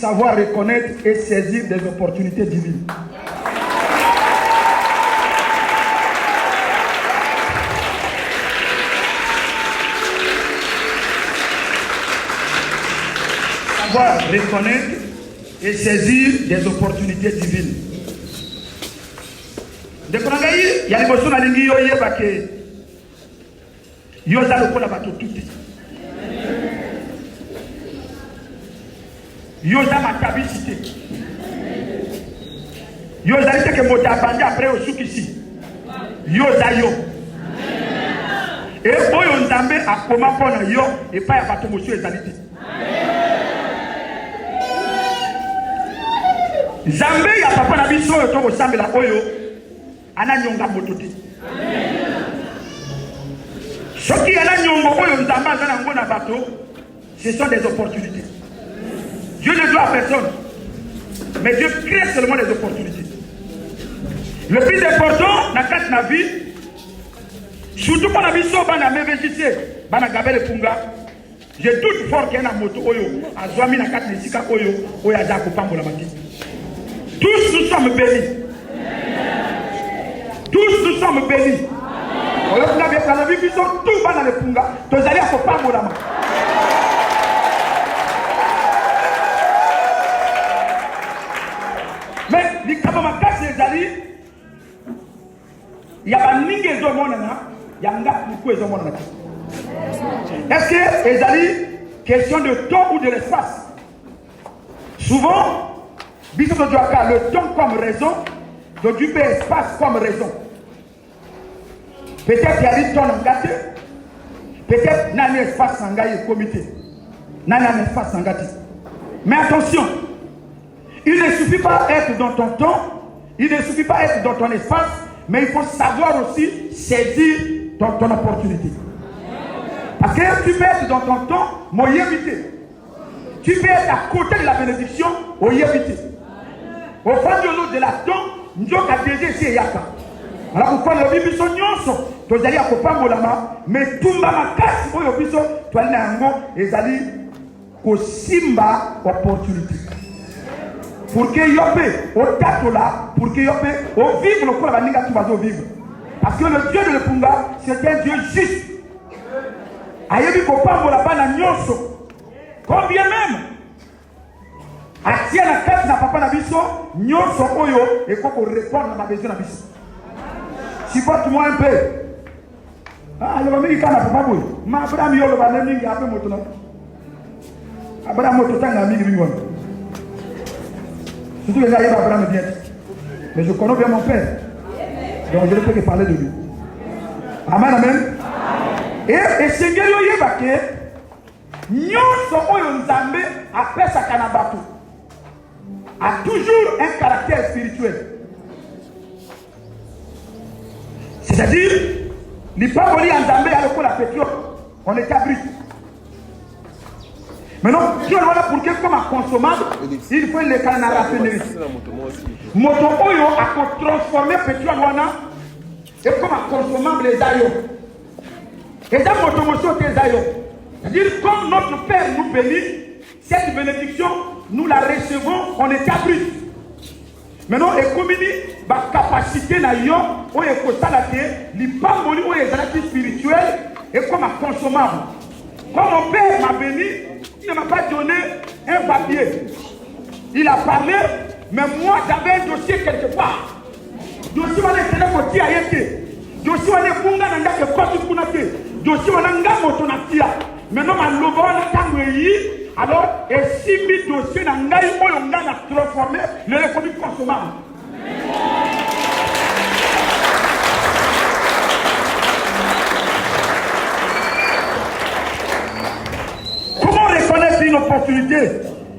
savoir reconnaître et saisir des opportunités divines. Savoir reconnaître et saisir des opportunités divines. De Konangaï, il y a l'émotion à l'ingui yoye bake. Yoza le kola bato tuti. Yoza ma cabicité. Yoza l'ité que mota bandi après au souk ici. Yoza yo. Et boyo nzambe a koma pona yo et pas ya bato monsieur ezalité. Nzambe ya papa na biso yo to kosambela oyo ana nyonga motote. Soki ana nyongo oyo nzambe azana ngo na bato, ce sont des opportunités. Dieu ne doit à personne, mais Dieu crée seulement des opportunités. Le plus important dans la vie, surtout quand la mission va dans bana gabele punga, je doute fort qu'il y a une moto oyo, azwami na kati nisika oyo, oyo azako pambola mati. Tous nous sommes bénis. Tous nous sommes bénis. Oyo kuna bien la vie qui sont tout bana le punga, tous allez à pambola mati. Mais les kamamakas les alliés, il y a un ningue de monana, il y a un gars qui est monana. Est-ce que les alliés, question de temps ou de l'espace? Souvent, le temps comme raison, donc du espace comme raison. Peut-être qu'il y a des temps en gâté, peut-être qu'il y a un espace en gâté comité, il y a un espace en gâté. Mais attention, il ne suffit pas d'être dans ton temps, il ne suffit pas d'être dans ton espace, mais il faut savoir aussi saisir ton opportunité. Parce que tu peux être dans ton temps, mais éviter. Tu peux être à côté de la bénédiction, mais éviter. Au fond de la temps, nous avons déjà essayé yaka. Alors, pour faire le bibiso nyonso, tu allais à copa molama, mais tout ma casse pour le bibiso, tu allais à un et allez au simba opportunité. Pour que yope au tatola, pour que yope au vivre le corps de tu vas vivre. Parce que le Dieu de l'Epunga, c'est un Dieu juste. Ayebi copa molaba na nyonso. Combien même? Atia la carte na papa na biso, nyonso oyo et qu'on répondre à ma besoin na biso. Supporte-moi un peu. Ah, le Américain n'a pas boy. Ma Abraham yo le banami ngi ape moto na. Abraham moto tanga mingi bingo. Surtout les aïeux Abraham bien. Mais je connais bien mon père. Donc je ne peux que parler de lui. Amen, amen. Et Seigneur yo yebake nyonso oyo nzambe apesa kana bato a toujours un caractère spirituel. C'est-à-dire, les paroles en Zambé à l'école à pétrole, on est abri. Maintenant, si on va pour quelque comme un consommable, il faut les canaux à raffinerie. Moto Oyo a transformé pétrole et comme un consommable les aïeux. Et ça, moto motion des aïeux. C'est-à-dire, comme notre Père nous bénit, cette bénédiction, nous la recevons, on est abri. Maintenant, et comme la capacité na yo, ou est constaté, l'ipamoli ou est spirituel et comme un consommable. Comme mon père m'a béni, il ne m'a pas donné un papier. Il a parlé, mais moi j'avais un dossier quelque part. Dossier on est télé à yété. Dossier on est bunga nanga ke kotu kunate. Dossier on a nga moto na tia. Maintenant ma lobo na tangoyi. Alors, et si mi dossier na ngai oyo nga na transformé le économie consommable. Comment reconnaître une opportunité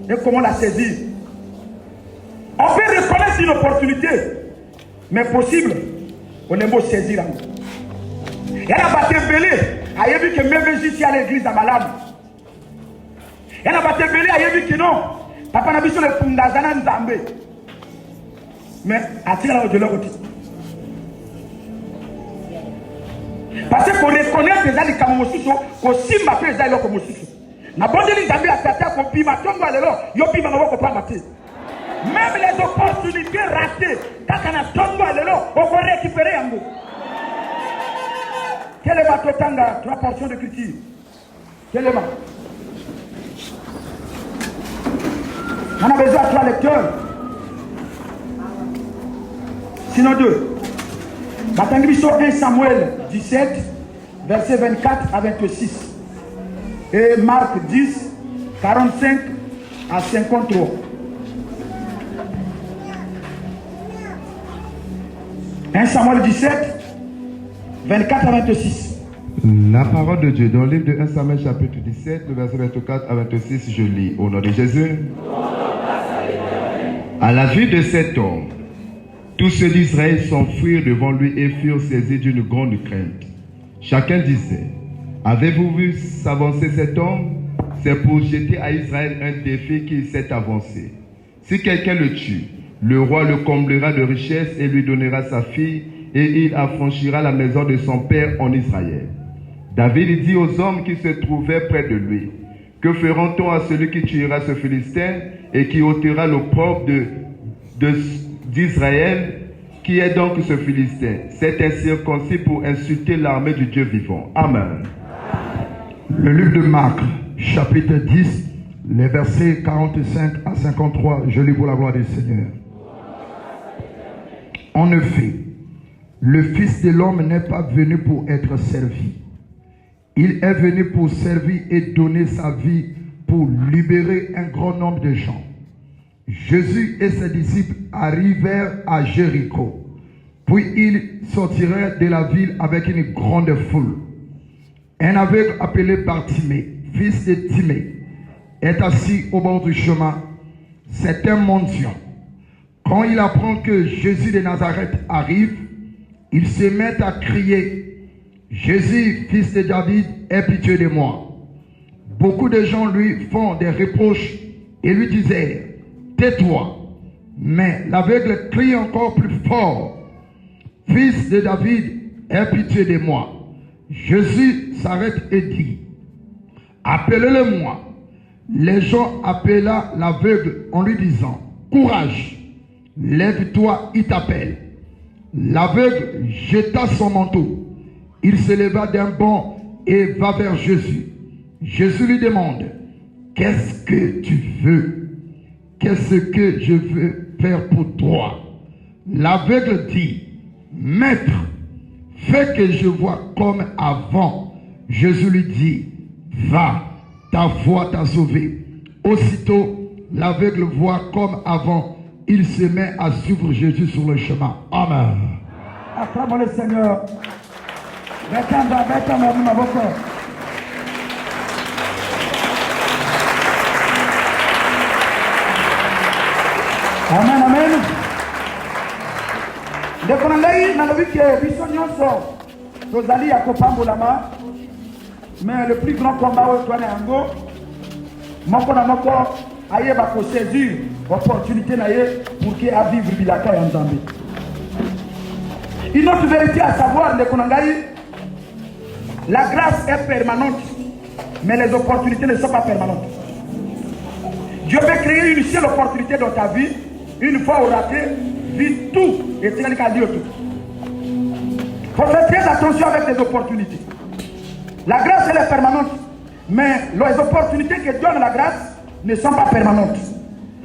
et comment la saisir? On peut reconnaître une opportunité, mais possible, on est beau saisir. Il y a la bataille belée, il y a vu que même ici à l'église à malade. Il y a la bataille belée, il y a vu que non, papa n'a vu sur le Pundazana Nzambe. Mais attire la de leur côté. Parce qu'on reconnaît déjà les Kamosuso, qu'on simba fait les comme Mosuso. Na bondeli nzambe ya tata ko bima tongo lelo yo bima na woko pa mate. Même les opportunités ratées, kaka na tongo lelo oko récupérer yango. Quel est votre tanga 3 portions de culture? Quel est ma? On a besoin de 3 lecteurs. Sinon 2. Batangibiso 1 Samuel 17, verset 24 à 26. Et Marc 10, 45 à 53. Un Samuel 17, 24 à 26. La parole de Dieu dans le livre de 1 Samuel chapitre 17, le verset 24 à 26, je lis au nom de Jésus. À la vue de cet homme, tous ceux d'Israël s'enfuirent devant lui et furent saisis d'une grande crainte. Chacun disait, avez-vous vu s'avancer cet homme? C'est pour jeter à Israël un défi qui s'est avancé. Si quelqu'un le tue, le roi le comblera de richesses et lui donnera sa fille, et il affranchira la maison de son père en Israël. David dit aux hommes qui se trouvaient près de lui, que fera-t-on à celui qui tuera ce Philistin et qui ôtera l'opprobre d'Israël? Qui est donc ce Philistin? C'est incirconcis pour insulter l'armée du Dieu vivant. Amen. Le livre de Marc, chapitre 10, les versets 45 à 53, je lis pour la gloire du Seigneur. En effet, le Fils de l'homme n'est pas venu pour être servi. Il est venu pour servir et donner sa vie pour libérer un grand nombre de gens. Jésus et ses disciples arrivèrent à Jéricho. Puis ils sortirent de la ville avec une grande foule. Un aveugle appelé Bartimée, fils de Timée, est assis au bord du chemin. C'est un mendiant. Quand il apprend que Jésus de Nazareth arrive, il se met à crier, « Jésus, fils de David, aie pitié de moi. » Beaucoup de gens lui font des reproches et lui disaient, « Tais-toi. » Mais l'aveugle crie encore plus fort, « Fils de David, aie pitié de moi. » Jésus s'arrête et dit, « Appelez-le-moi. » Les gens appela l'aveugle en lui disant, « Courage, lève-toi, il t'appelle. » L'aveugle jeta son manteau. Il se leva d'un bond et va vers Jésus. Jésus lui demande, « Qu'est-ce que tu veux? Qu'est-ce que je veux faire pour toi? » L'aveugle dit, « Maître, fais que je vois comme avant. » Jésus lui dit, « Va, ta foi t'a sauvé. » Aussitôt, l'aveugle voit comme avant. Il se met à suivre Jésus sur le chemin. Amen. Acclamons le Seigneur. Amen, amen. Mais le plus grand combat au Toanango, aye ba ko saisir opportunité na ye pour qu'il a vivre bilaka en Zambie. Une autre vérité à savoir de Konangaï, la grâce est permanente, mais les opportunités ne sont pas permanentes. Dieu veut créer une seule opportunité dans ta vie, une fois au raté, vite tout et tu n'as qu'à dire tout. Il faut faire très attention avec les opportunités. La grâce elle est permanente, mais les opportunités que donne la grâce ne sont pas permanentes.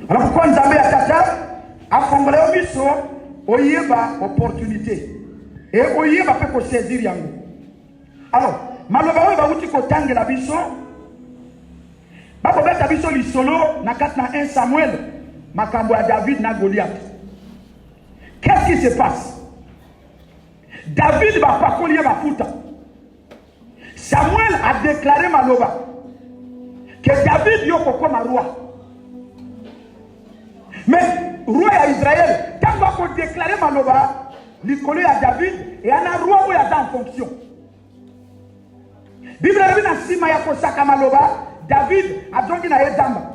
Alors pourquoi nous avons à Congolais au Misso, au Yéba opportunité. Et au Yéba peut saisir Yango. Alors, malheureusement, il va vous dire que la Bisso, Bako beta Bisso li solo, na 1 Samuel, Makambo à David na Goliath. Qu'est-ce qui se passe? David va pas collier ma puta. Samuel a déclaré Maloba que David yoko comme roi. Mais roi à Israël, quand on déclarer Maloba, il collé à David et un roi où il est en fonction. Bible a dit si Maya Kosaka Maloba, David a donc une Zamba.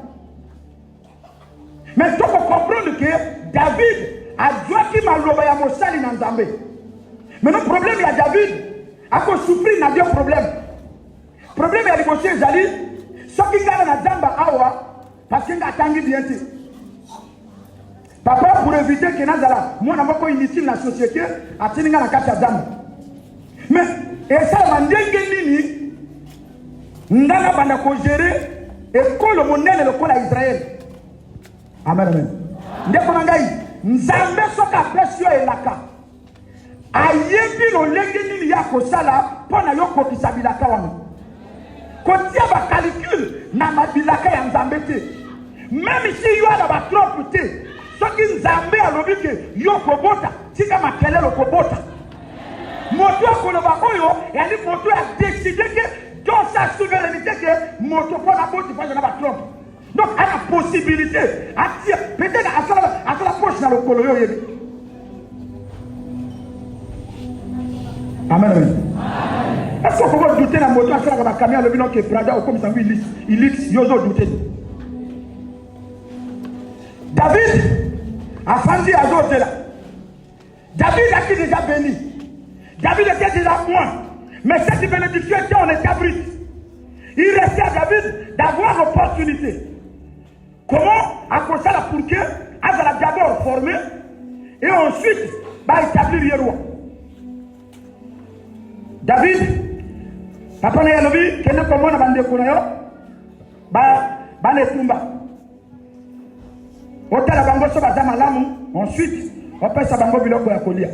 Mais il faut comprendre que David a dit que Maloba ya Mosali dans Zambé. Mais le problème il y a David, à cause souffrir n'a pas de problème. Le problème il y a les Zali, Ce qui gagne la Damba Awa, parce qu'il a tangi bien. Papa, pour éviter que Nazala, moi, je suis inutile dans la société, à tenir la carte à Damba. Mais, et ça, on nini, Ndana Banda ko gérer, et que le monde est le col à Israël. Amen, amen. Ndeko Nangaï, Nzambe soka pression et laka. Ayebi no lenge nini ya kosala, pona yo kokisa bilaka wana. Kotia ba calcul na mabilaka ya Nzambe te. Même si yo ala ba trop te, soki Nzambe alobi ke yo kobota, tika makelelo kobota. Moto akoloba oyo, yani moto a décidé que dans sa souveraineté que moto pona boti pa na ba trop. Donc à la possibilité, peut-être à la poche dans le colo. Amen. Est-ce qu'on peut douter dans la moto à la caméra, le bilan qui est Prada ou comme ça, il y a douter. David a fandi à d'autres là. David a été déjà béni. David était déjà loin. Mais cette bénédiction était en établi. Il restait à David d'avoir l'opportunité. Comment accomplir la pour que elle va d'abord former et ensuite va établir le roi. David, papa n'a levé, qu'elle ne commande à bande konayo, ba ne tumba. Ota la bango so bazama lamu, ensuite on passe sa bango biloko ya kolia.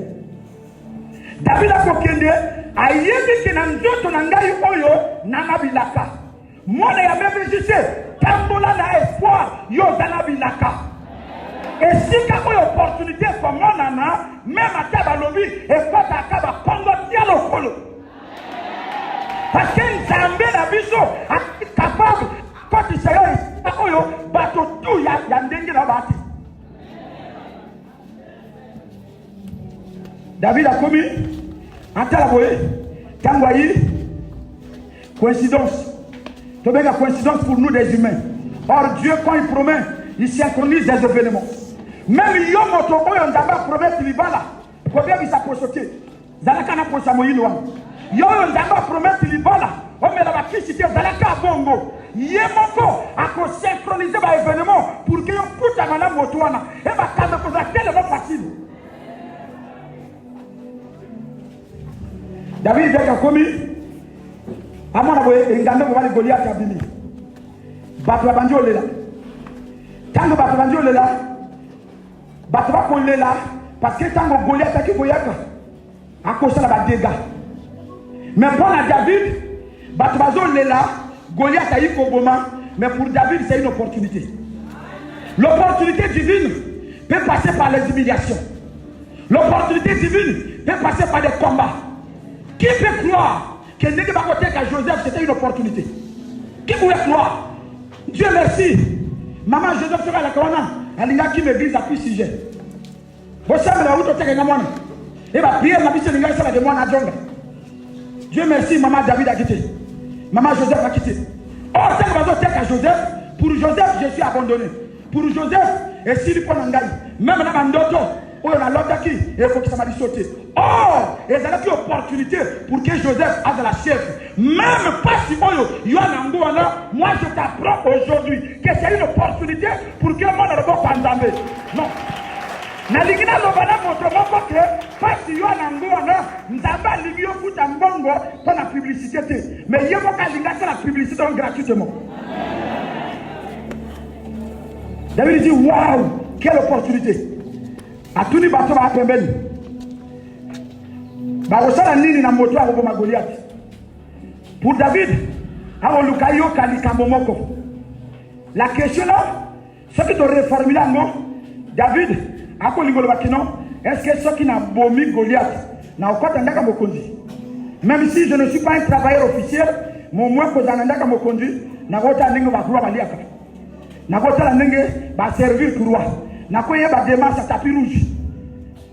David a kokende ayebi ke na nzoto na ngai oyo na mabilaka. Mona ya bebe jise tambola na espoir yo zana bilaka. Et si ka ko opportunité ko mona na même ata balobi e kota ka ba kongo tia lokolo. Parce que Nzambe na biso est capable quand il s'agit oyo bato tout ya ndenge na bati. David a commis ata la boye tangwayi coïncidence. C'est une coïncidence pour nous des humains. Or Dieu quand il promet, il synchronise des événements. Même Yomoto Oyo Ndaba promet qu'il va là. Combien il s'approche? Zalaka na procha moyino. Yoyo Ndaba promet qu'il va là. On met la bakisité Zalaka bongo. Yemoko a synchroniser les événements pour que yo puta mana motoana. Et ba kanda ko za tellement facile. David a commis amona boye ngande mo bali Goliath abini bato bandi olela tango bato bandi olela bato ba kolela parce que tango Goliath aki boyaka akosa la badega mais pour la David bato bazo lela Goliath ayi ko boma mais pour David c'est une opportunité. L'opportunité divine peut passer par les humiliations. L'opportunité divine peut passer par des combats. Qui peut croire que Ndege Bakotek à Joseph, c'était une opportunité? Qui pouvait croire? Dieu merci. Maman Joseph sera la corona. Elle a qui m'église à plus sujet. Vous savez la route au Tchèque et va prier ma bise n'inga ça de moi na jonga. Dieu merci, maman David a quitté. Maman Joseph a quitté. Oh, c'est que Bakotek à Joseph. Pour Joseph, je suis abandonné. Pour Joseph, et s'il prend un gars, même dans Mandoto, on a l'autre qui il faut que ça m'a dit sauter. Or, il y a une opportunité pour que Joseph a de la chef. Même pas si il y a un angoisse, moi je t'apprends aujourd'hui que c'est une opportunité pour que moi ne le vois pas endammer. Non. Naligina lobana motomo que pas si il y a un angoisse, n'zamba ligio kuta mbongo pour la publicité. Mais il y a pas linga la publicité gratuitement. David dit waouh, quelle opportunité. A tout les bateaux à Pembeli. Barosala nini na moto ako ma Goliath. Pour David, ako lukayo kalikamomoko. La question là, ce que tu reformulé non, David, ako lingolo bakino, est-ce que ce qui n'a bomi Goliath na okota ndaka mokonzi. Même si je ne suis pas un travailleur officiel, mon moins ko zanandaka mokonzi, na kota ndingo bakuru baliaka. Na kota ndenge ba servir pour roi. Na koye ba démarche à tapis rouge.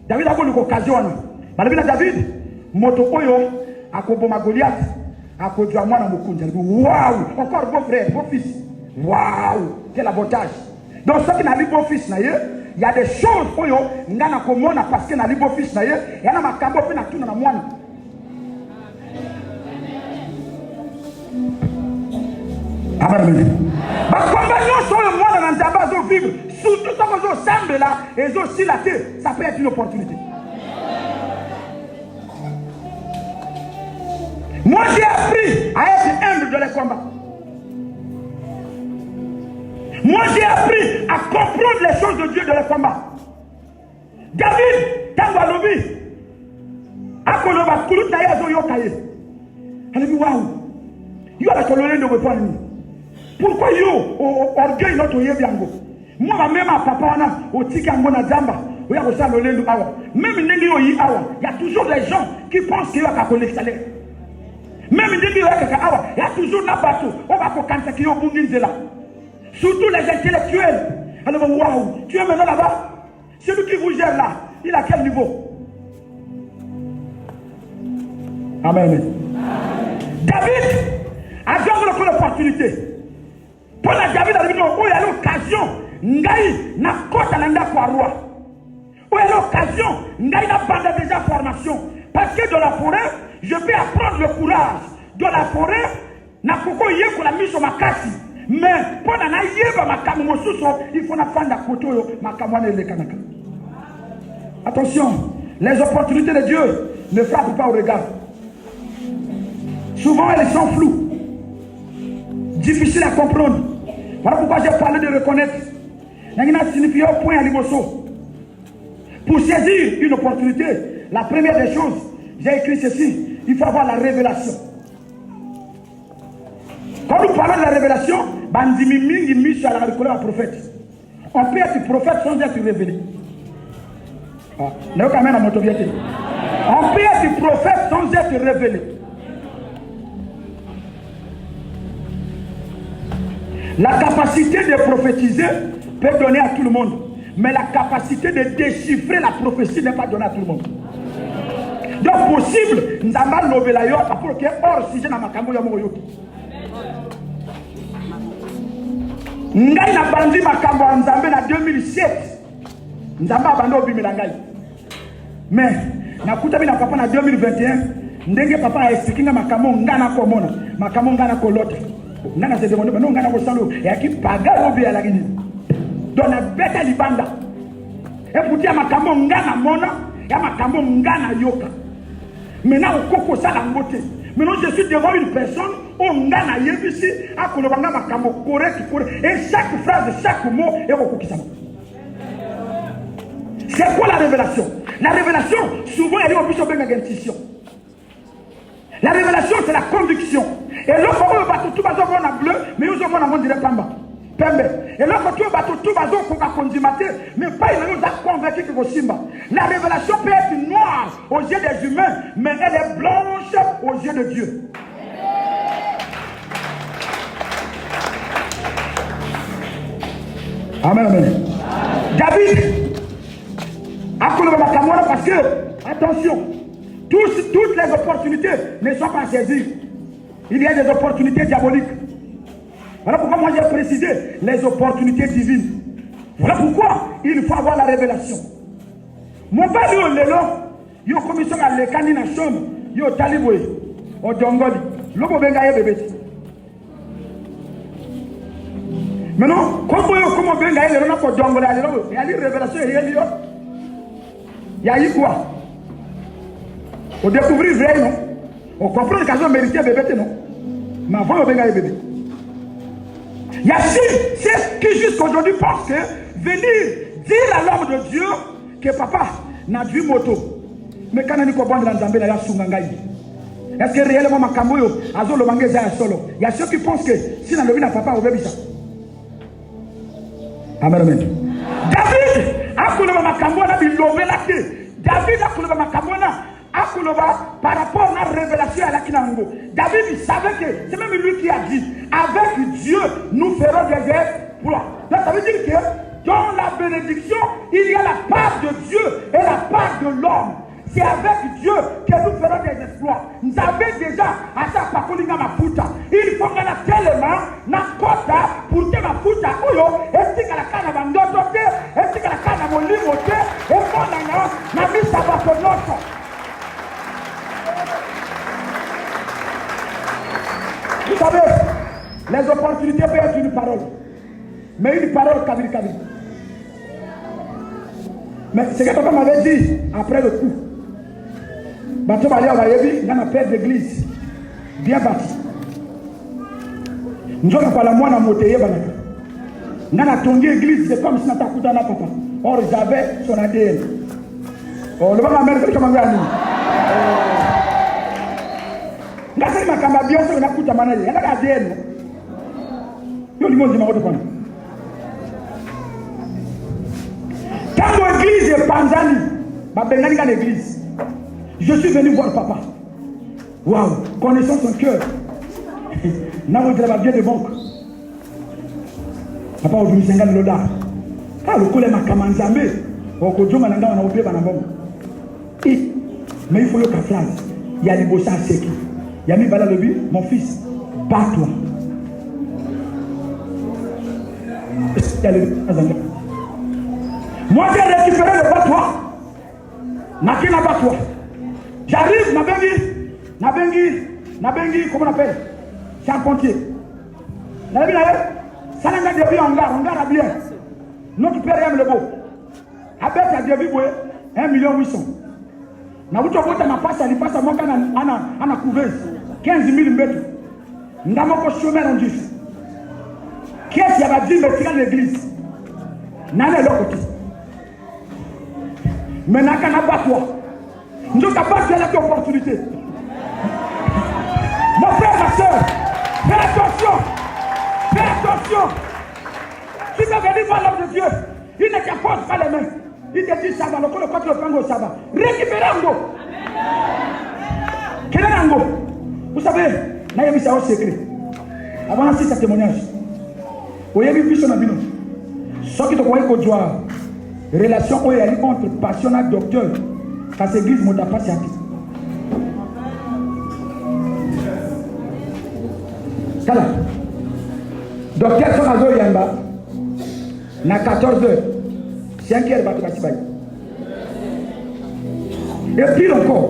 David a eu l'occasion. Malgré David, moto oyo akoboma Goliath, akodwa mwana mokunja. Waouh, encore beau frère, beau fils. Waouh, quel avantage. Donc ce qui n'a pas beau fils na ye, il y a des choses oyo ngana komona parce que na beau fils na ye, y a na makambo pe na tuna na mwana. Amen. Ma compagnon sur le monde dans Nzamba vivre, surtout quand vous semblez là, et vous aussi la terre, ça peut être une opportunité. Moi j'ai appris à être humble dans les combats. Moi j'ai appris à comprendre les choses de Dieu dans les combats. David, Tangwalobi, Akoloba, Kulutaya Zoyokaye. Elle a dit waouh, il y a la colonie de votre ami. Pourquoi yo, orgueil notre yebiango? Moi, ma même papa, au Tikango na Zamba, où il y a aussi à l'olé de Awa. Même Nengi Oyi Awa, il y a toujours des gens qui pensent qu'il y a qu'à collecter salaire. Même Nengi Oyi Awa, il y a toujours un bateau, on va pour Kansaki au Bunginzela. Surtout les intellectuels. Alors, waouh, tu es maintenant là-bas? Celui qui vous gère là, il a quel niveau? Amen. David a donné l'opportunité. Pour la David a dit non, il y a l'occasion, Ngaï n'a pas d'anda pour roi. Où est l'occasion, Ngaï n'a pas déjà formation. Parce que dans la forêt, je vais apprendre le courage. Dans la forêt, n'a pas pour la mise sur ma casse. Mais pour la naïve, ma camoufle, il faut la fin d'à-côté, ma camoufle et les canaka. Attention, les opportunités de Dieu ne frappent pas au regard. Souvent, elles sont floues, difficiles à comprendre. Voilà pourquoi j'ai parlé de reconnaître. Il signifie au point à l'imosso. Pour saisir une opportunité, la première des choses, j'ai écrit ceci, il faut avoir la révélation. Quand nous parlons de la révélation, Bandimi Mingi Misha la récolère prophète. On peut être prophète sans être révélé. On peut être prophète sans être révélé. La capacité de prophétiser peut donner à tout le monde. Mais la capacité de déchiffrer la prophétie n'est pas donnée à tout le monde. Donc possible, nous avons levé la yote pour que hors sujet dans ma cambo yamoyo. Nous avons bandi ma cambo en Zambé en 2007. Nous avons abandonné au Bimelangai. Mais, nakuta bina papa en 2021, ndenge papa a expliqué ma cambo ngana komona, ma cambo ngana kolote. Nana se demande, mais non, ngana kosalo, et à qui paga obi à la guinée. Dans la bête à l'ibanda. Et pour dire ma cambo ngana mona, et ma cambo ngana yoka. Maintenant, au coco ça la beauté. Maintenant, je suis devant une personne, on ngana yebisi, à kolobanga ma cambo correct, et chaque phrase, chaque mot est au coco qui s'en va. C'est quoi la révélation? La révélation, souvent, elle est au bishop d'intuition. La révélation, c'est la conviction. Et l'autre, on va tout bateau qu'on a bleu, mais nous avons dirait pamba. Pembe. Et l'autre, tout bateau tout bateau qu'on a condimaté, mais pas il nous a convaincu que vous simba. La révélation peut être noire aux yeux des humains, mais elle est blanche aux yeux de Dieu. Amen, amen. David. Parce que, attention, toutes les opportunités ne sont pas saisies. Il y a des opportunités diaboliques. Voilà pourquoi moi j'ai précisé les opportunités divines. Voilà pourquoi il faut avoir la révélation. Mon père, il y a une commission à l'écani na chambre, il y a un taliboué, au djongoli, l'homme benga bébé. Maintenant, comment benga il y a un djongoli, il y a une révélation, il y a eu quoi? On découvre vrai, non? On comprend que ont mérité bébé, non? Mais avant, on va bébé. Il y a ceux qui jusqu'aujourd'hui pensent que venir dire à l'homme de Dieu que papa n'a vu moto. Mais quand on est au bord de l'Anzambé, il y a Sungangaï. Est-ce que réellement ma camoyo, Azo le mangé est solo? Il y a ceux qui pensent que si on a levé na papa, on va ça. Amen, amen. David, a coulé ma camoyo, il a levé la clé. David a coulé ma camoyo. Par rapport à la révélation à la Kinango, David il savait que c'est même lui qui a dit avec Dieu nous ferons des exploits. Donc ça veut dire que dans la bénédiction il y a la part de Dieu et la part de l'homme. C'est avec Dieu que nous ferons des exploits. Nous avons déjà à sa pacolinga maputa. Il faut qu'on a tellement na kota pour que maputa oyo et si la canne bandote et si la canne molimote et qu'on a mis sa baconote. Vous savez, Les opportunités peuvent être une parole. Mais une parole kabili. Mais ce que papa m'avait dit après le coup. Bateau Balia Vayebi, dans la paix d'église. Bien bâti. Nous avons parlé moi dans mon théâtre. Dans la tongue église, c'est comme si on t'accoutait là, papa. Or, j'avais son ADN. Oh, le papa m'a dit comment on a dit. Ngasema kama Beyonce unakuta maana yeye ana ADN. Yo ni monde maoto pana. Quand l'église est Panzani, babengani dans l'église. Je suis venu voir papa. Waouh, connaissant son cœur. N'a pas bien de banque. Papa aujourd'hui 50 $. Ah le collègue m'a kamanzambe. Au Joma nanga on a oublié banambon. Mais il faut le phrase. Il y a les bossins à sec. Il y a mis bala le but, mon fils, bats-toi. Moi j'ai récupéré le bats-toi. N'a qu'un bats-toi. J'arrive, Nabengi, comment on appelle? Charpentier. Ça n'a pas de en gare à bien. Notre père aime le beau. Avec la début, 1 800 000. Na wuto vota na pasa ni pasa mwaka ana couveuse 15 000 mbetu ndamo ko chômeur en juste qu'est-ce qu'il va dire mais dans l'église nana lokoti mais naka na batwa ndoka batwa la opportunité mon frère ma soeur fais attention tu vas venir voir l'homme de Dieu il ne t'appose pas les mains. Il te dit ça va, le côté le pango ça va. Récupérez Ango. Quel est Ango? Vous savez, il y a un secret. Avant de ce témoignage, il y a une vision à Bino. Ce qui te croit que tu as relation entre passionnat docteur, parce que l'église ne t'a pas servi. Kala. Docteur Sonazo Yamba, na 14h. 5 heures, et puis encore,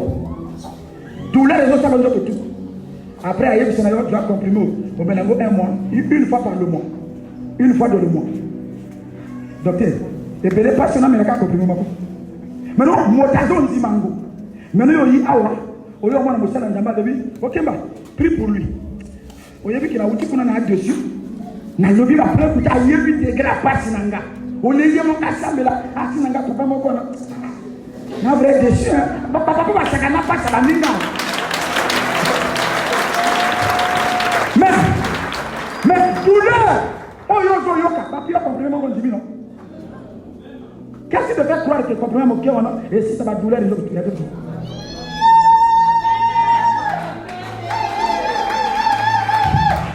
tous les réseaux savent que tout. Après, il y a tu vas comprimer au Benago 1 mois, une fois par le mois. Une fois dans le mois. Docteur, et bien les patients n'ont pas comprimé. Mais non, moi, t'as dit mango. Maintenant, il y a awa. Au lieu de moi, je suis en vie. Ok, prie pour lui. Au lieu qu'il a outil qu'on a dessus, na lobby la preuve que tu as eu des gras passes nanga. On est yémo kassambe là, asinanga papa moko na. Na vrai déçu hein. Papa va chaka na pas la minga. Mais douleur. Oh yo yoka, papi a complètement mon divin. Qu'est-ce qui te fait croire que complètement mon cœur et si ça va douleur les autres tu as dit.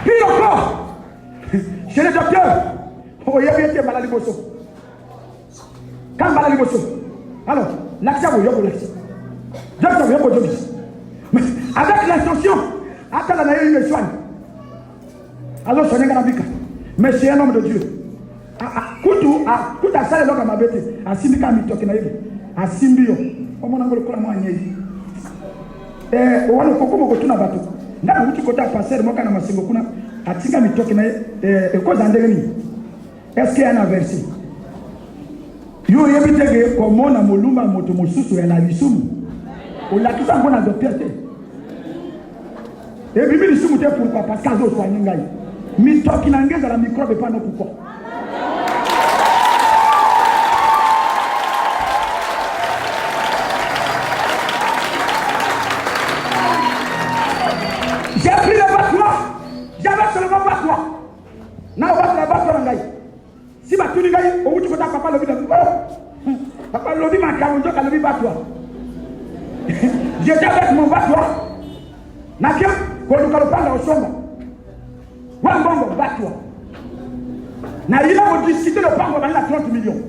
Puis encore. Chez le docteur. Oh, il y a bien été malade bosso. Quand malade bosso. Alors, l'accès au yoko l'accès. Docteur yoko jobi. Mais avec l'intention, attends la naïe me soigne. Alors, je n'ai pas vu. Mais c'est un homme de Dieu. Kutu à ça, le ma bête. À Simika Mitoki naïve. À Simbio. Comment on a le colamant nyei. On va le coco mokotuna bateau. N'a pas eu côté à passer, moi, quand on m'a signé. À Tika Mitoki naïve. Et quoi d'en est-ce qu'il y a un verset? Yo yebitege comme on a moluma moto mosusu ya la lisumu. On l'a tout ça bon à docteur. Et bibi lisumu te pour papa kazo soigner ngai. Mi toki na ngeza la microbe pas non pourquoi. J'ai pris le battoir. J'avais seulement battoir. Na on va la battoir ngai. Si ma tuni gagne, au bout du côté, papa le vit. Papa le vit, ma carotte, le vit battoir. J'étais avec mon battoir. N'a-t-il qu'on nous parle pas dans le sombre. Wambongo battoir. N'a-il pas discuté le pango dans 30 millions.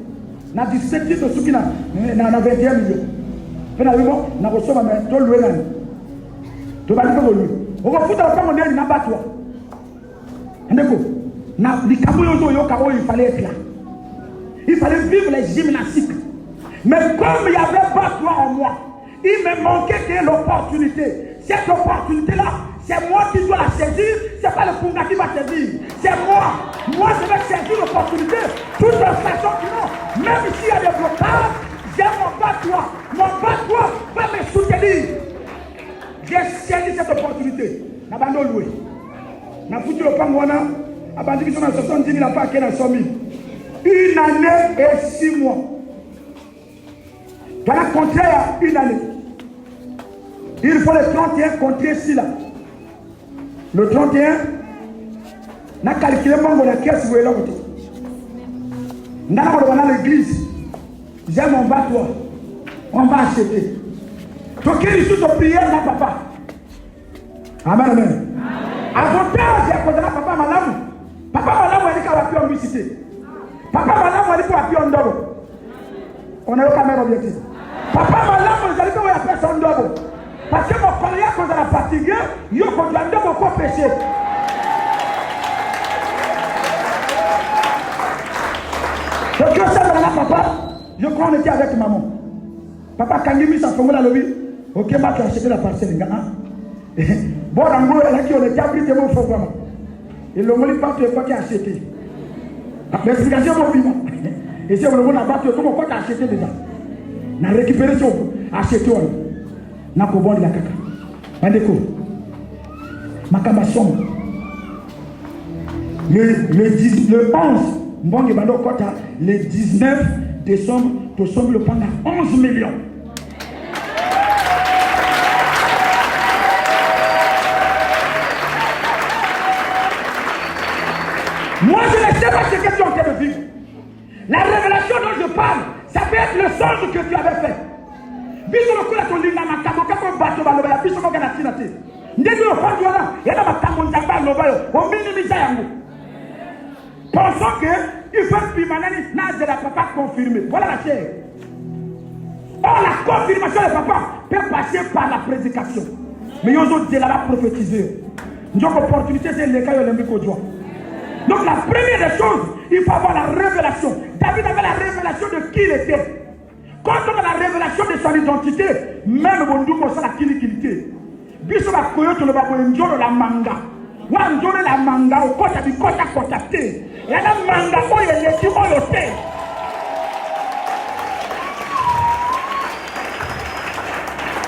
N'a discuté de ce qui n'a 21 millions. Finalement, n'a pas reçu ma main, tout le monde. Tu vas dire que lui. On va foutre le pango dans le battoir. Il fallait être là. Il fallait vivre les gymnastiques. Mais comme il y avait pas toi en moi, il me manquait l'opportunité. Cette opportunité-là, C'est moi qui dois la saisir. C'est pas le Punga qui va saisir. C'est moi. Moi, je vais saisir l'opportunité. Toute façon, sinon, même s'il y a des blocages, j'ai mon battoir. Mon battoir va me soutenir. J'ai saisi cette opportunité. N'abandonne loué. N'a foutu le pangouana. Abandonne qui sont à 70 000 à pas qu'elle a 100 000. Une année et 6 mois. Dans la contrée, il y a une année. Il faut le 31 contrer ici là. Le 31, on a calculé la caisse où est là. On a l'église. J'ai mon battoir. On va acheter. Donc il est sous prière dans papa. Amen, amen. Avantage, il y a quand papa malade. Papa malade, il dit qu'il va plus en visiter. Papa malade, il dit qu'il va plus en dehors. On a eu quand même objectif. Papa malade, il dit qu'il va plus en dehors. Parce que mon collègue, quand on a fatigué, il a condamné beaucoup péché. Donc, je sais que papa, je crois qu'on était avec maman. Papa, quand il mis sa formule à l'objet, ok, ma tu as acheté la parcelle. Bon, en gros, on était abrité mon programme. Et le monde pas qui a acheté. L'explication est vivant. Et si on a battu, comment tu as acheté déjà? On a récupéré ça, acheté. Na kobondi la kaka. Bandeko. Makambasson. Le 11, mbonge bando kota, le 19 décembre, tu sommes le pendant 11 millions. Moi, je ne sais pas ce que tu es en train de vivre. La révélation dont je parle, ça peut être le songe que tu avais fait. Biso lokola tolinga makambo kako bato baloba ya biso moka na tina te. Ndenge yo fandi wana, yana makambo nzamba loba yo, o minimiser yango. Pensons que il faut pimanani na de la papa confirmé. Voilà la chair. Or la confirmation de papa peut passer par la prédication. Mais yo zo de la prophétiser. Njoko opportunité c'est le cas yo lembiko joie. Donc la première des choses, il faut avoir la révélation. David avait la révélation de qui il était. Quand on a la révélation de son identité, même Bondu Kosa la kilikilité. Biso la koyoto le babo njolo la manga. Wa njolo la manga au kota bi kota kota te. Ya la manga ko yele ti o yo te.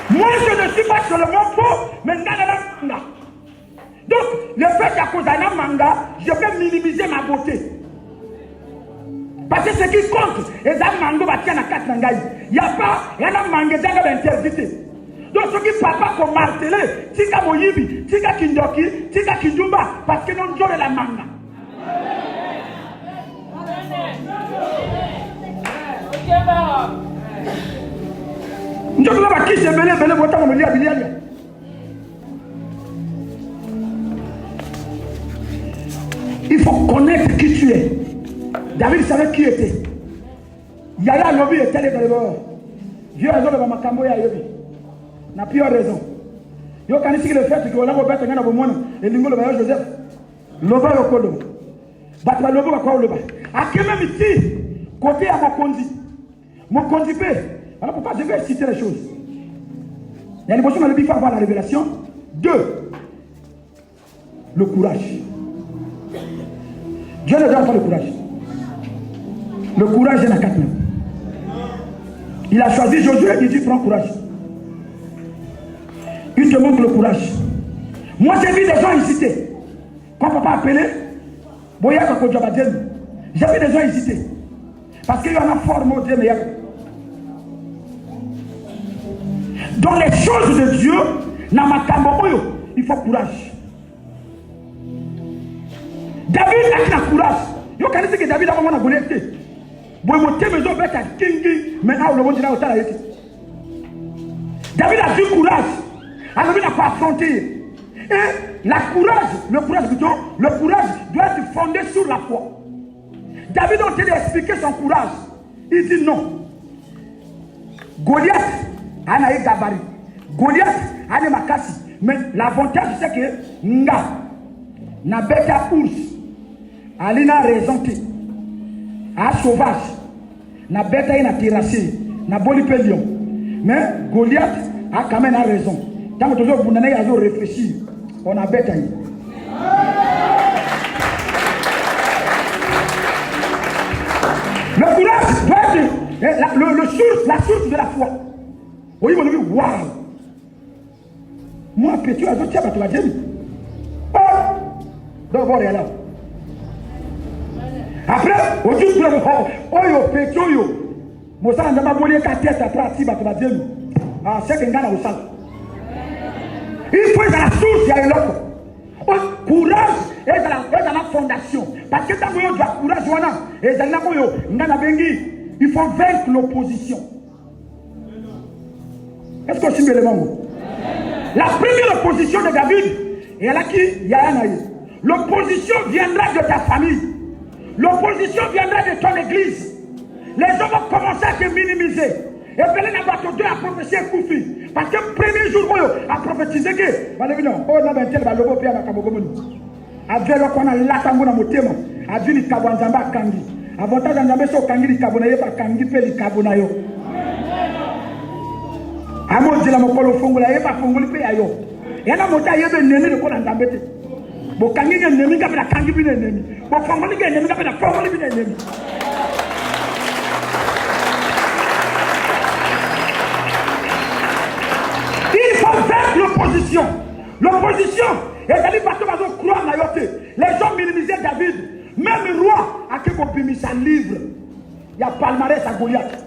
Moi je ne suis pas seulement faux, mais ngana la manga. Donc le fait qu'à cause d'un manga, je peux minimiser ma beauté. Parce que ce qui compte, c'est que mango va tirer la carte nangai. Il n'y a pas, il y a un mangue qui est interdit. Donc ce qui papa comme martelé, tika moyibi, tika kindoki, tika kindumba, parce que nous jouons la manga. Nous jouons la qui se mêle, mêle, votant comme il y a. Il faut connaître qui tu es. David savait qui était. Yaya Lobi était allé dans le bord. Dieu a raison de Makambo ya Yobi. N'a plus raison. Yo quand il le fait que on a ouvert un bon monde et l'ingolo va Joseph. Loba Yokolo. Batwa Lobo va quoi Loba. A que même ici côté à Mokondi. Mokondi pe. Alors pourquoi je vais citer les choses. Il y a une émotion dans le but pour avoir la révélation. 2. Le courage. Dieu ne donne pas le courage. Le courage est dans 4 mains. Il a choisi Josué, il dit prends courage. Il te montre le courage. Moi j'ai vu des gens hésiter. Quand papa a appelé, j'ai vu des gens hésiter. Parce qu'il y en a fort mot Dieu meilleur. Dans les choses de Dieu, il faut courage. David a eu le courage. Vous connaissez que David a vraiment Goliath. David a du courage. Alors il n'a pas affronté. Et le courage doit être fondé sur la foi. David a tenté d'expliquer son courage. Il dit non. Goliath a un gabarit. Goliath a un makasi. Mais l'avantage c'est que Nga n'a pas ours. Alina a raison. A sauvage. Na bête a terrassé. Na boli lion. Mais Goliath a quand même raison. Tant que tu as réfléchir. On a bêté. Le courage doit être la source de la foi. Oui, mon ami, waouh! Moi, petit, tu vas dire. Oh! D'abord, il est là. Après, au dessus de oh, petit, yo. Moi, ça, on a volé ta tête après, tu vas dire. Ah, c'est qu'un gars au sol. Il faut être à la source, il y a l'autre. Le courage est dans la fondation. Parce que tant que tu as courage, il faut vaincre l'opposition. Est-ce que je suis le monde? La première opposition de David, et là qui y a un aïe. L'opposition viendra de ta famille. L'opposition viendra de ton église. Les gens vont commencer à te minimiser. Et puis les abattus a prophétisé Koufi. Parce que le premier jour, il a prophétisé que. Oh, non, mais tel va le beau père à Kabogomoni. Avec le qu'on a l'atamou dans mon thème. Avec le Kabouanzamba Kangi. Avantage en Zambé sur Kangi, le Kabonayo, pas Kangi, fait le Kabonayo. Amo de la Mokolo Fongola, pas Fongoli Payo. Et la montagne de Némi de Kolan Zambé. Bon, Kangi est Némi, qui a la Kangi bin Némi. Bon, Fongoli est Némi, qui a la Fongoli bin Némi. Il faut vaincre l'opposition. L'opposition, et d'aller parce que vous croire dans yoté. Les gens minimisaient David. Même le roi a quelque chose mis sa livre. Il y a palmarès à Goliath.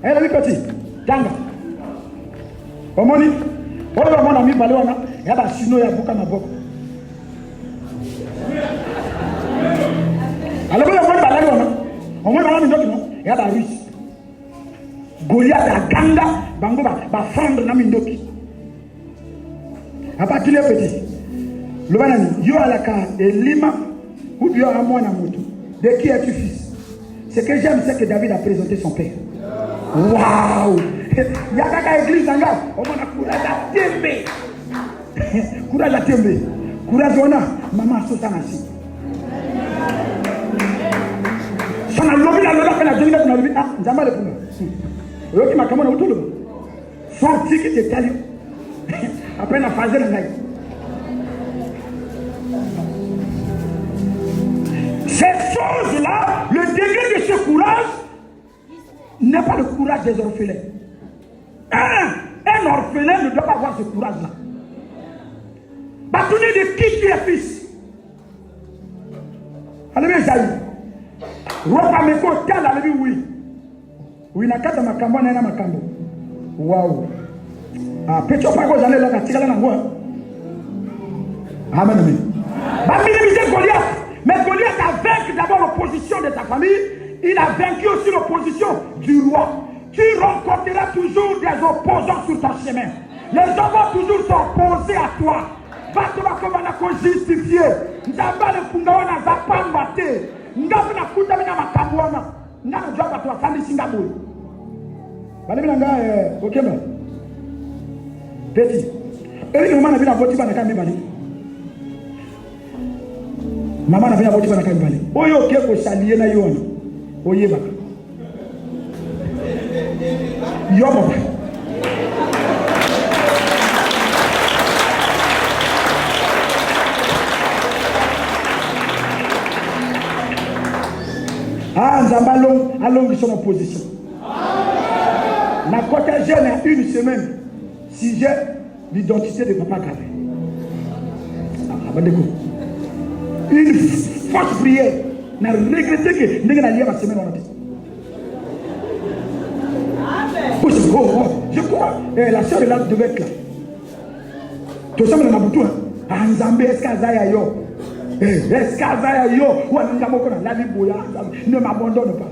Et là, petit, Djanga. Au moni, on a mon ami Baléona, il y a Sino, il y a Bouka Mabok. Alors, on a Baléona, on a un autre, il y a Russe. Goliath a Ganga, Bango va fendre dans Mindoki. À partir de petit, le banani, yo alaka et lima, ou bien à moi namoto. De qui es-tu fils? Ce que j'aime, c'est que David a présenté son père. Waouh! Il y a une église en gars, on a courage à tembe. Courage à tembe. Courage on a, maman Sosanasi. Son a lobby la lola, la jolie dans le vide. Ah, jamais le premier. Roki m'a commandé autour de moi. Sorti qui t'est taillé. Après la phase de la night. Cette chose-là, le degré de ce courage n'est pas le courage des orphelins. Un orphelin ne doit pas avoir ce courage-là. Bâtonner de qui tu es fils. Allez, Jaï. Ropa Meko, tel, allez, oui. Oui, na kata makambo, na makambo. Waouh. Ah, petit pas que j'allais là, tirer la voix. Amen, amen. Va minimiser Goliath. Mais Goliath a vaincu d'abord l'opposition de ta famille. Il a vaincu aussi l'opposition du roi. Tu rencontreras toujours des opposants sur ton chemin. Les gens vont toujours s'opposer à toi. Va te voir comment on a justifié. N'zamba le pungawana zapambate. N'gabu na kuta mina makambuana. N'gabu jwa kwa famille Singapour. Bale mina nga okema. Petit. Eli maman na bina boti bana kambi bali. Maman na bina boti bana kambi bali. Oyo ke ko salier na yona. Oyeba. Yoba. Ah, Nzamba allons son opposition. Ma côté jeune a une semaine. Si j'ai l'identité de Papa Kabé. Une forte prière. N'a regretté que nous n'allions pas semaine en je crois. La soeur là devait être là. Tout ça, on a beaucoup. Nzambe Eskazaya yo. Eskazaya yo. Ne m'abandonne pas.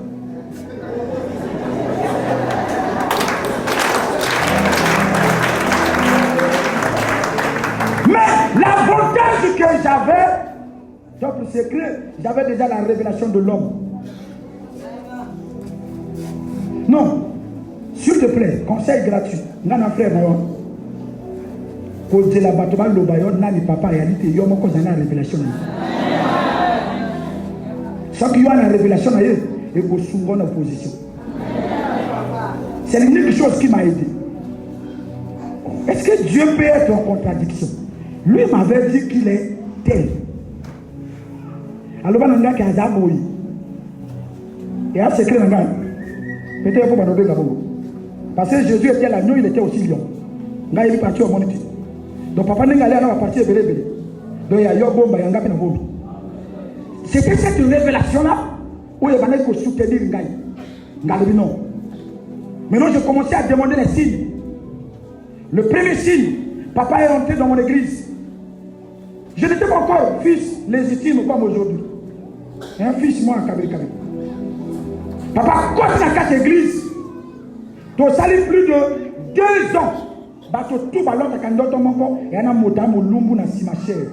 Mais l'avantage que j'avais, donc le secret, j'avais déjà la révélation de l'homme. Non. S'il te plaît, conseil gratuit. Nana frère, quand tu la bâtiment le bayon, nani papa réalité, yo moko zana révélation. Sans qu'il y a une révélation et qu'on souvent en opposition. C'est l'unique chose qui m'a aidé. Est-ce que Dieu peut être en contradiction? Lui m'avait dit qu'il est tel. Alors, il y a un gars qui a Zaboui. Et un secret, un gars. Peut-être qu'il faut m'en d'abord. Parce que Jésus était l'agneau, il était aussi lion. Il est parti au monde. Donc, papa n'est pas allé à la partie de Bélé. Donc, il y a eu un bombe, il y a un gars qui a bombe. C'était cette révélation-là où il y avait un soutenir un gars. Non. Maintenant, j'ai commencé à demander les signes. Le premier signe, papa est rentré dans mon église. Je n'étais pas encore fils légitime comme aujourd'hui. Un fils, moi, en Kabé. Papa, quand il a 4 églises, tu as sali plus de 2 ans. Tout ballon, tu as un mon et un motam au lumbu na simacher.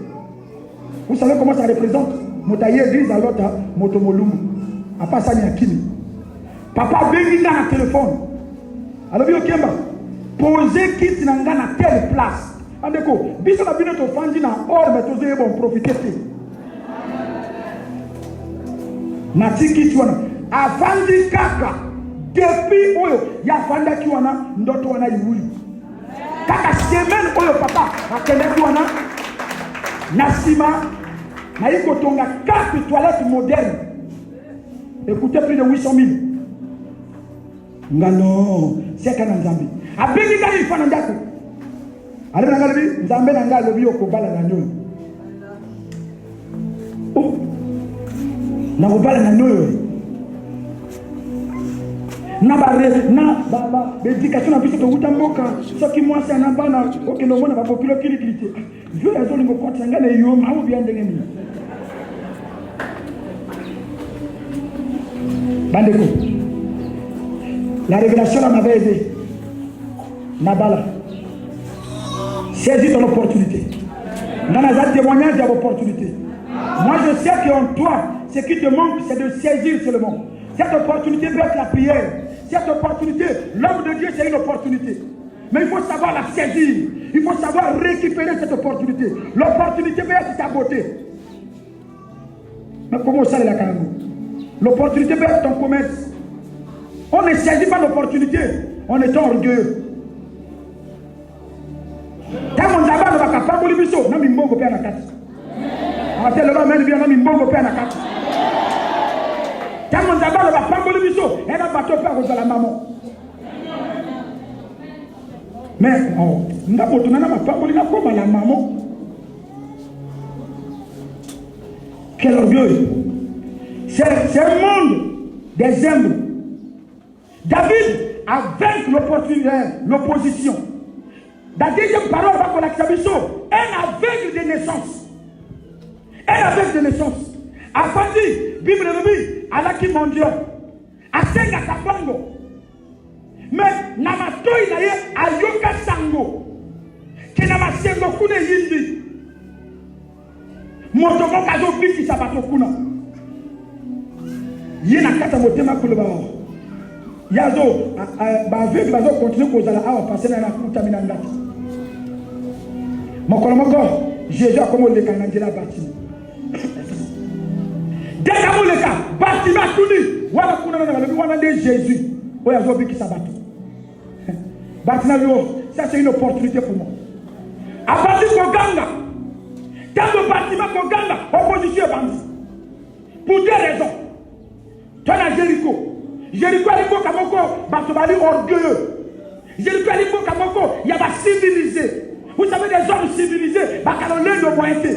Vous savez comment ça représente? Motaye église à l'autre, motomolumbu. À part ça, il y a qui? Papa, venez dans le téléphone. Alors, ok, posez quitte dans telle place. Andeko, biso na bino to fandi na or mais to zé bon profiter. Na tiki tuana avandi kaka depuis oyo ya fanda kiwana ndoto wana yiwuli. Kaka semaine oyo papa akende tuana na sima na iko tonga 4 toilettes modernes. Écoutez, plus de 800 000. Ngano, c'est kana nzambi. Abengi kali fana ndako. Alors, nous avons un peu kobala na nyoyo. Oh, na kobala na nyoyo. Na ba éducation na biso to utamboka. Soki moi c'est na bana, OK no mona ba popilo kilikilité. Je ya zo lingo kwatanga na yo ma obi andenge ni. Bandeko. La révélation m'avait aidé. Nabala. Saisis ton opportunité. Dans un témoignage d'opportunité. Moi je sais qu'en toi, ce qui te manque, c'est de saisir seulement. Cette opportunité peut être la prière. Cette opportunité, l'homme de Dieu, c'est une opportunité. Mais il faut savoir la saisir. Il faut savoir récupérer cette opportunité. L'opportunité peut être ta beauté. Mais comment ça, la Kango? L'opportunité peut être ton commerce. On ne saisit pas l'opportunité en étant orgueilleux. Tant mon zaba ne va pas pour biso, na mimbo pe na kati. Ah tel là même bien na mimbo pe na kati. Tant mon zaba ne va pas pour biso, et na bateau pe la maman. Mais na moto na pas pour na comme la maman. Quel orgueil. C'est un monde des humbles. David a vaincu l'opposition. La deuxième parole va qu'on accepte un aveugle de naissance. Un aveugle de naissance. A partir, Bible de à la qui mon Dieu. A senga kapango. Mais namatoi na ye ayoka sango. Ke namasengo kune yindi. Motoko kazo biki sabato kuna. Yena kata motema kuleba. Yazo ba aveugle bazo continuer kozala awa passer na kuta minangati. Mokolomoko, Jésus a comme le canadien bâtiment. Dès que le cas, bâtiment tout dit, voilà qu'on a de Jésus. Oui, il y a qui s'abattent. Bâtiment, ça c'est une opportunité pour moi. À partir de Ganga, dans le bâtiment de Ganga, opposition est bandit. Pour 2 raisons. Tu as Jéricho. Jéricho a Kamoko, Batobali orgueilleux. Jéricho a Kamoko, il y a pas civilisé. Vous savez, des hommes civilisés, baccalauréat de moyenté.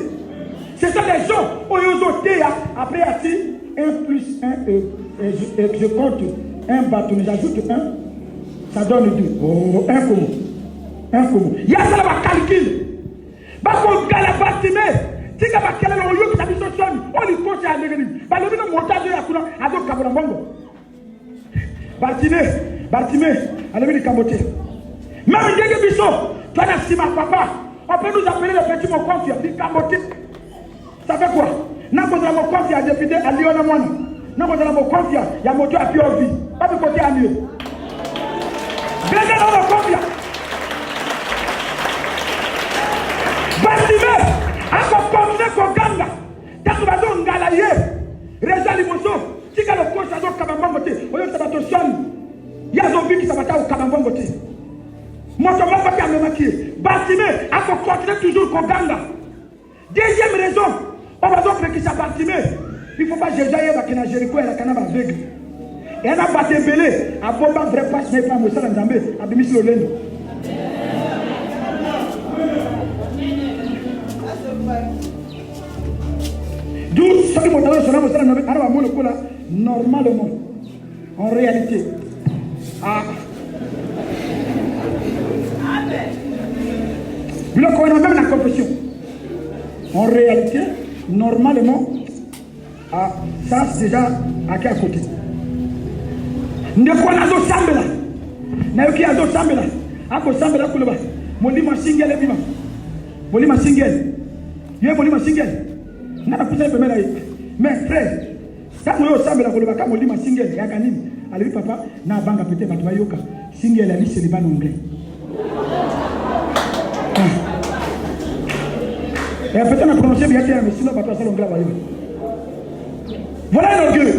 Ce sont des gens où ils ont été après assis 1 plus 1 et je compte un bâton, j'ajoute 1, ça donne 2. Oh, 1 comme. 1 comme. Il y a ça là, calcul. Bako gala bâtiment. Si ka bakela le oyo qui s'habille sur on lui coach à l'église. Ba le bino montage ya kuna azo kabona bongo. Bâtiment, allez le camoter. Même dès biso toi, si ma papa, on peut nous appeler le petit mot confiant, dit camoté. Ça fait quoi? N'a pas de mot confiant à député à Lyon à Moine. N'a pas de mot confiant, il y a moto à Piovi. Pas de côté à mieux. Bien dans le confiant. Bâtiment, encore comme ça, Ganga. T'as tout le monde galaye. Résa Limoso, si tu as le coach à Kabambon côté, au lieu de ça, il y a un zombie qui s'abatta au Kabambon côté. Moi, je vais faire me maquiller. Bartimée, il faut continuer toujours qu'on gagne. Deuxième raison, on va donc faire que ça Bartimée. Il ne faut pas Jésus qui n'a Jéricho et la canne aveugle. Et on a battu belé, à Boba, vrai passe, mais pas me salam d'ambé, à Bimis Lolendo. D'où ce qui m'a donné son nom, normalement, en réalité, le qu'on a même la confession. En réalité, normalement, ça c'est déjà à quel côté? Ne connais pas Sambela. N'a eu a d'autres Sambela. A quoi Sambela Kouloba? Molima single et vivant. Molima single. Y'a Molima single. N'a pas pu se permettre. Mais frère, quand vous avez Sambela Kouloba, quand Molima single, y'a gagné. Allez, papa, n'a pas peut-être pas toi yoka. Single la liste c'est pas anglais. Et peut-être on a prononcé bien sûr, mais sinon pas toi seul anglais. Voilà un orgueil.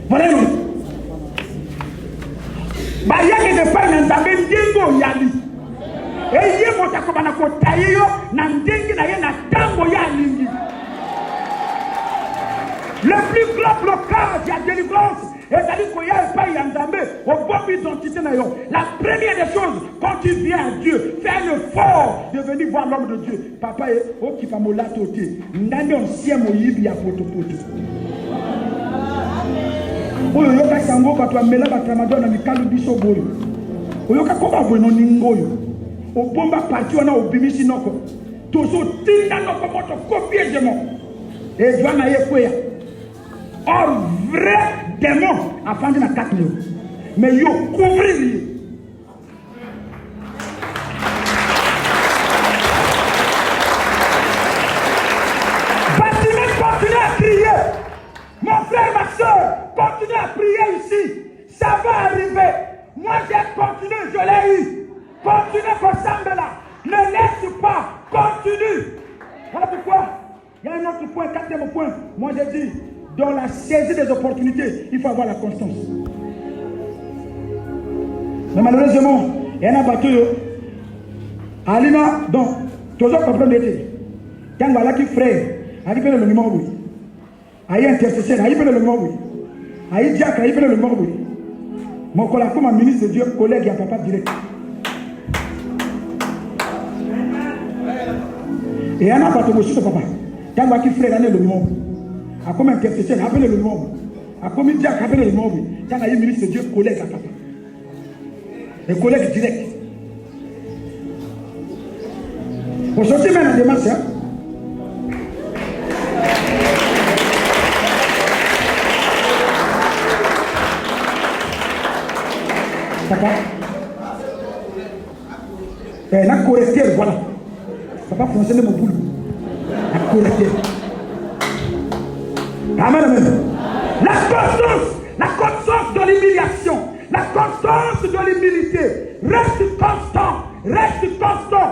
Voilà un orgueil. Bah il y a que des femmes dans ta même dingo yali. Et il y a mon takobana ko tayo na ndengi na ye na tango yali. Le plus grand blocage il y a délivrance. Et c'est-à-dire qu'il y a un pays en Zambé, au bon identité. La première des choses, quand tu viens à Dieu, fais un effort de venir voir l'homme de Dieu. Papa, oh, qui va me la toter. N'année on sait mon yibi à poto poto. Oh, yoka sango, quand tu as mêlé la tramadone, on a mis kalu biso boyo. Oh, yoka koba bueno ningoyo. Au bomba parti, on a au bimisi noko. Tozo tinda noko moto copier de moi. Et Joana Yekwea. Or, vrai démon a vendu la 4 millions. Mais il a couvert. Bartimée, continue à crier. Mon frère, ma soeur, continue à prier ici. Ça va arriver. Moi, j'ai continué, je l'ai eu. Continue pour Sambela. Ne laisse pas. Continue. Voilà pourquoi. Il y a un autre point, 4e point. Moi, j'ai dit. Dans la saisie des opportunités, il faut avoir la constance. Mais malheureusement, il y a un bateau. Alina, donc, toujours comprendre l'été. Quand voilà qui frère, il peut le numéro, oui. Il intercession, il peut le numéro, oui. Il diacre, il peut le numéro, oui. Mon collègue, comme un ministre de Dieu, collègue, il y a papa direct. Et il y a un bateau aussi, papa. Quand voilà qui frère, il a le numéro. A comme intercession, appelez le nom. A comme il dit, appelez le nom. Quand il y a un ministre de Dieu, collègue à papa. Le collègue direct. Aujourd'hui, même en démarche, hein. Papa. Et la correcteur, voilà. Papa, français de mon boulot. La correcteur. Amen, amen. La constance de l'humiliation, la constance de l'humilité. Reste constant.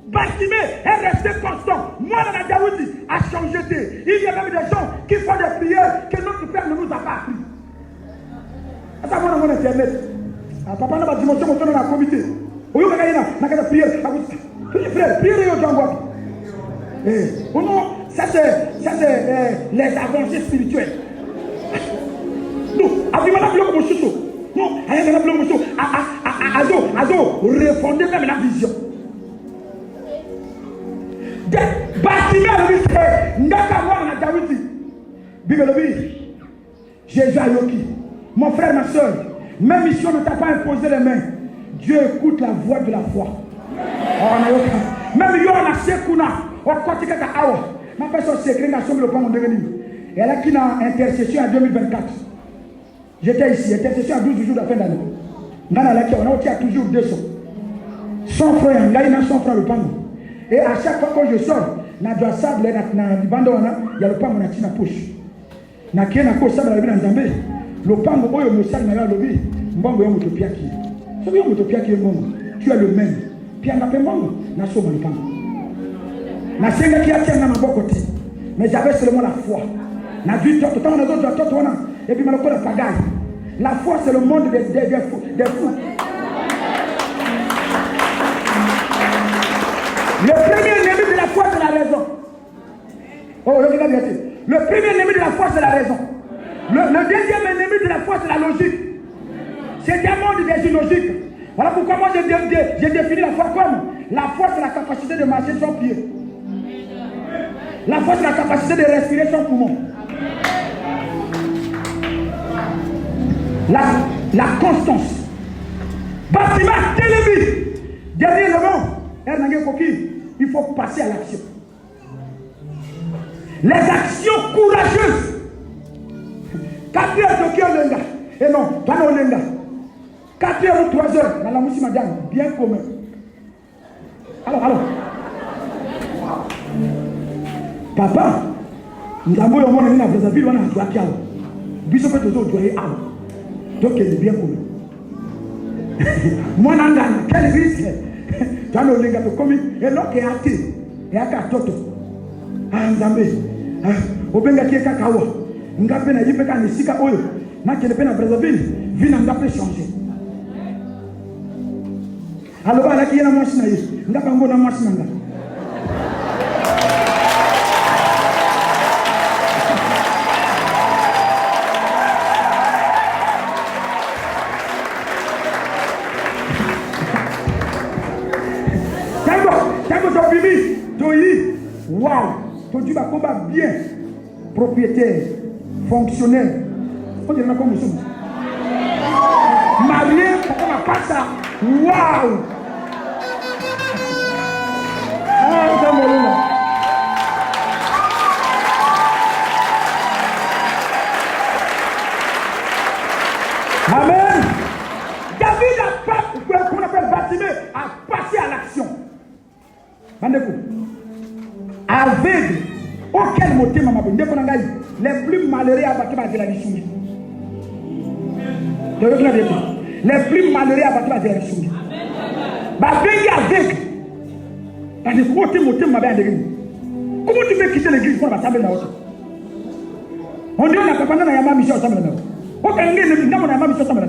Bartimée est resté constant. Moi, dans la Daoudi, a changé. Il y a même des gens qui font des prières que notre Père ne nous a pas appris. À savoir, on internet. Papa n'a pas dit, mon dans la comité. Au lieu de prière, frère, priez au Django. Oh non, ça c'est les avancées spirituelles. Non, avec la bloc mon chouchou. Non, avec la bloc mon chouchou. Ado, refonder même la vision. Bartimée a dit que Ndaka Wana Dawidi. Bible dit, Jésus a yoki. Mon frère, ma soeur, même mission ne t'a pas imposé les mains. Dieu écoute la voix de la foi. Même yo na sekuna. Ma personne secret n'a sombre le point de venir. Et elle a qui n'a intercession en 2024. J'étais ici, intercession à 12 jours de la fin d'année. On a toujours 200. 100 francs, il y a 100 francs le pan. Et à chaque fois que je sors, il y a le pan dans la poche. Il y a le pan tu as le même. Puis on a fait mon, on a sauvé le pan. Mais j'avais seulement la foi. Et puis la foi c'est le monde des fous. Le premier ennemi de la foi, c'est la raison. Oh, regardez bien. Le premier ennemi de la foi, c'est la raison. Le deuxième ennemi de la foi, c'est la logique. C'est un monde des illogiques. Voilà pourquoi moi j'ai défini la foi comme la foi, c'est la capacité de marcher sans pied. La foi, c'est la capacité de respirer sans poumon. La constance. Bâtiment, télévis. Dernier élément, il faut passer à l'action. Les actions courageuses. 4 heures de Kyo Lenga. Et non, pas non Lenga. 4 heures ou 3 heures, dans la moussi madame, bien commun. Alors. Papa, nous avons eu un monde dans la ville, on a un doigt qui a. Bisous fait aux autres doigts et out. Donc, il est bien commun. Moi, quel risque? Tu as le Lenga de commis, et l'autre est athée. Et à Katoto. Ah, Nzambe. Obenga qui est Kakawa. Ngape na yipeka ni sika oyo. Na kelepe na Brazzaville, vie na ngape changer. Alors là qui est la machine na yi. Ngapa ngo na machine nga. Tango to bibi, to yi. Wow, to tu vas combattre bien. Propriétaire, fonctionnaire, on dirait comme nous sommes. Marié, on n'a pas ça. Waouh! Amen. David a pas, qu'on appelle Batimé, a passé à l'action. Aveugle. Auquel moté m'a dit, les plus malheureux à bâtir de la mission. Les plus malheureux à bâtir de la mission. Bah, venez avec. Parce que comment tu peux quitter l'église pour s'assembler là-haut? On dit on n'a pas de mission ensemble là. On a une mission ensemble là.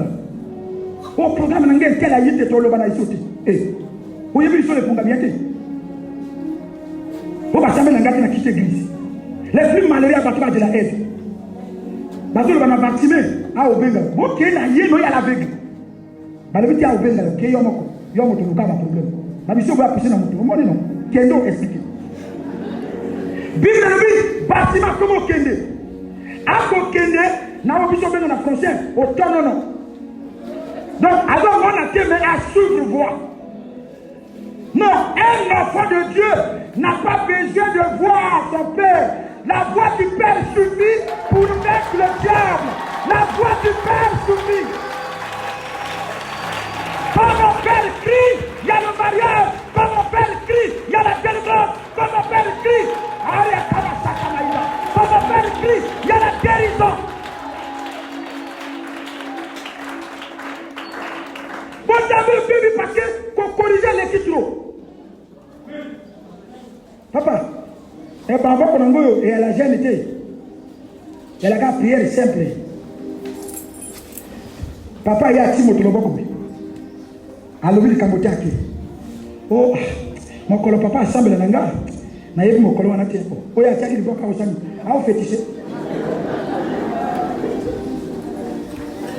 Au programme, on a un tel aïe de tolo bana ici. Eh, vous avez vu sur les programmes. On va s'assembler là dans quitter l'église. Les plus malheureux à bâtir de la aide. Parce que le bâtiment a Obenga. Ok, là, il y a la veille. Mais le petit a Obenga, qui est un problème. La mission va pousser dans mon tour. Moi, non. Qui est donc expliqué. Bible, bâtiment comme au Kende. À Kende, n'a pas besoin de la frontière. Autant non. Donc, alors, on a été à suivre voie. Non, un enfant de Dieu n'a pas besoin de voir son père. La voix du Père suffit pour mettre le diable. La voix du Père suffit. Quand mon Père crie, il y a le mariage. Quand mon Père crie, il y a la délivrance. Quand mon Père crie, quand mon Père crie, il y a la guérison. Vous avez vu parce qu'on corrigeait les titres. Papa. Et par rapport à et à la jeune était, elle a une prière simple. Papa y a Timothée Loboko. Alors il Cambodia qui. Oh, mon colo papa assemble la nanga. Na yebi mon colo wana tempo. Oh ya taki liboka osami. A fétiché.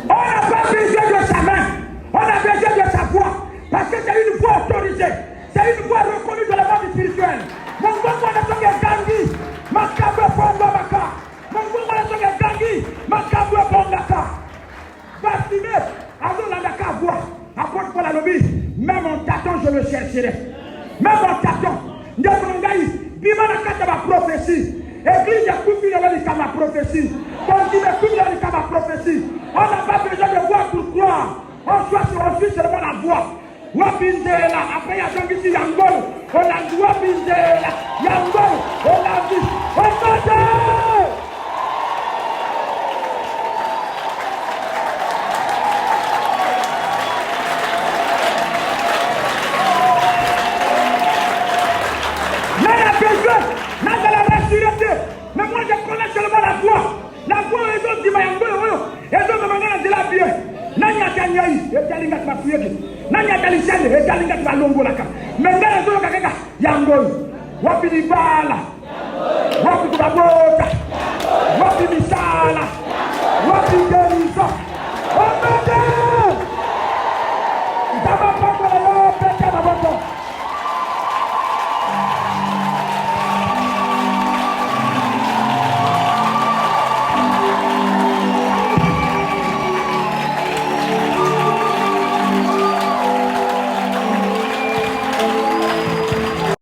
On n'a pas besoin de sa main. On a besoin de sa voix. Parce que c'est une voix autorisée. C'est une voix reconnue de la monde spirituelle. Mon bon a son gangi, ma cabre ponga baka. Mon bon a son gangi, ma cabre ponga ka. Bastimé, avant la daka voix, apporte pour la lobby. Même en tâton, je le chercherai. Même en tâton, Ndiakongaï, bima na kata ma prophétie. Église ya kufi na wali kama prophétie. Quand il kufi na wali kama prophétie. On n'a pas besoin de voir pour croire. On suit seulement la voix. Wapinzela, après il y a des gens qui Yangol, on a dit Wapinzela, Yangol, on a dit, on a dit. Mais il y a besoin, là de la maturité, mais moi je connais seulement la voix est donc dit Yangol, et donc me mangana de la vie, là il y a nyai etalinga tmafuyeke nanya talisende etalinga tmalongolaka mengana zoloka kaka yangoyi wapi libala wapi kubabota wapi misala wapi